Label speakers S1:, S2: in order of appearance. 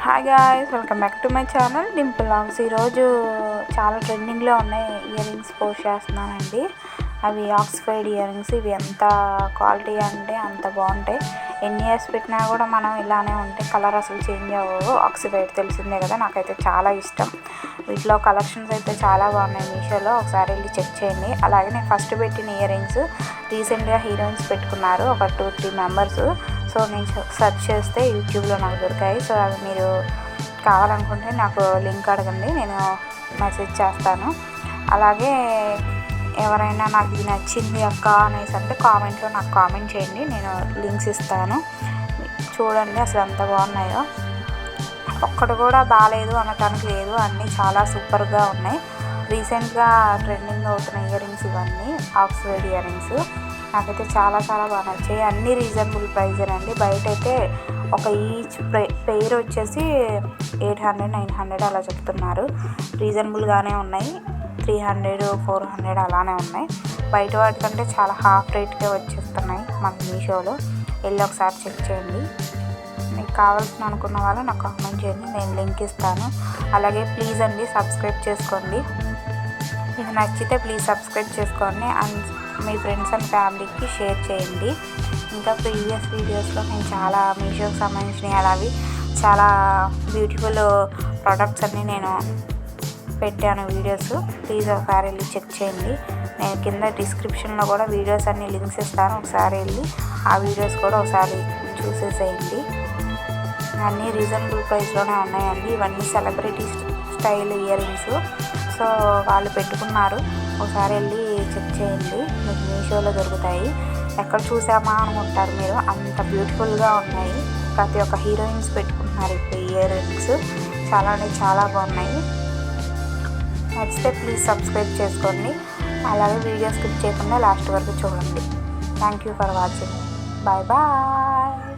S1: Hi guys, welcome back to my channel Dimple vlogs. ఈరోజు చాలా ట్రెండింగ్లో ఉన్నాయి ఇయర్ రింగ్స్ పోస్ట్ చేస్తున్నానండి. అవి ఆక్స్ఫర్డ్ ఇయర్ రింగ్స్. ఇవి ఎంత క్వాలిటీ అంటే అంత బాగుంటాయి. ఎన్ని ఇయర్స్ పెట్టినా కూడా మనం ఇలానే ఉంటాయి. కలర్ అసలు చేంజ్ అవ్వవు. ఆక్సిడైడ్ తెలిసిందే కదా, నాకైతే చాలా ఇష్టం. వీటిలో కలెక్షన్స్ అయితే చాలా బాగున్నాయి మీషోలో. ఒకసారి వెళ్ళి చెక్ చేయండి. అలాగే నేను ఫస్ట్ పెట్టిన ఇయర్ రింగ్స్ రీసెంట్గా హీరోయిన్స్ పెట్టుకున్నారు, ఒక 2-3 మెంబర్స్. సో నేను సెర్చ్ చేస్తే యూట్యూబ్లో నాకు దొరికాయి. సో అవి మీరు కావాలనుకుంటే నాకు లింక్ అడగండి, నేను మెసేజ్ చేస్తాను. అలాగే ఎవరైనా నాకు ఇది నచ్చింది అక్క అనేసి అంటే కామెంట్లో నాకు కామెంట్ చేయండి, నేను లింక్స్ ఇస్తాను. చూడండి అసలు ఎంత బాగున్నాయో. ఒక్కటి కూడా బాగాలేదు అనటానికి లేదు, అన్నీ చాలా సూపర్గా ఉన్నాయి. రీసెంట్గా ట్రెండింగ్ అవుతున్న ఇయర్ రింగ్స్ ఇవన్నీ ఆక్స్ఫర్డ్ ఇయర్ రింగ్స్. నాకైతే చాలా బాగా నచ్చాయి. అన్నీ రీజనబుల్ ప్రైజేనండి. బయట అయితే ఒక ఈచ్ పెయిర్ వచ్చేసి 800-900 అలా చెప్తున్నారు. రీజనబుల్గానే ఉన్నాయి. 300-400 అలానే ఉన్నాయి. బయట వాటికంటే చాలా హాఫ్ రేట్కే వచ్చేస్తున్నాయి మన మీషోలో. వెళ్ళి ఒకసారి చెక్ చేయండి. మీకు కావాల్సిన అనుకున్న వాళ్ళు నాకు కామెంట్ చేయండి, నేను లింక్ ఇస్తాను. అలాగే ప్లీజ్ అండి సబ్స్క్రైబ్ చేసుకోండి. మీకు నచ్చితే ప్లీజ్ సబ్స్క్రైబ్ చేసుకోండి. అండ్ మీ ఫ్రెండ్స్ అండ్ ఫ్యామిలీకి షేర్ చేయండి. ఇంకా ప్రీవియస్ వీడియోస్లో నేను చాలా మీషోకి సంబంధించినవి అలావి చాలా బ్యూటిఫుల్ ప్రోడక్ట్స్ అన్నీ నేను పెట్టాను వీడియోస్. ప్లీజ్ ఒకసారి వెళ్ళి చెక్ చేయండి. నేను కింద డిస్క్రిప్షన్లో కూడా వీడియోస్ అన్ని లింక్స్ ఇస్తాను. ఒకసారి వెళ్ళి ఆ వీడియోస్ కూడా ఒకసారి చూసేసేయండి. అన్నీ రీజనబుల్ ప్రైస్లోనే ఉన్నాయండి. ఇవన్నీ celebrity style ear rings. So వాళ్ళు పెట్టుకున్నారు, ఒకసారి వెళ్ళి చెక్ చేయండి. మీకు మీషోలో దొరుకుతాయి. ఎక్కడ చూసామా అనుకుంటారు మీరు, అంత బ్యూటిఫుల్గా ఉన్నాయి. ప్రతి ఒక్క హీరోయిన్స్ పెట్టుకుంటున్నారు ఇప్పుడు ఇయర్ రింగ్స్. చాలా అంటే చాలా బాగున్నాయి. నచ్చితే ప్లీజ్ సబ్స్క్రైబ్ చేసుకోండి. అలాగే వీడియో స్కిప్ చేయకుండా లాస్ట్ వరకు చూడండి. Thank you for watching. Bye bye.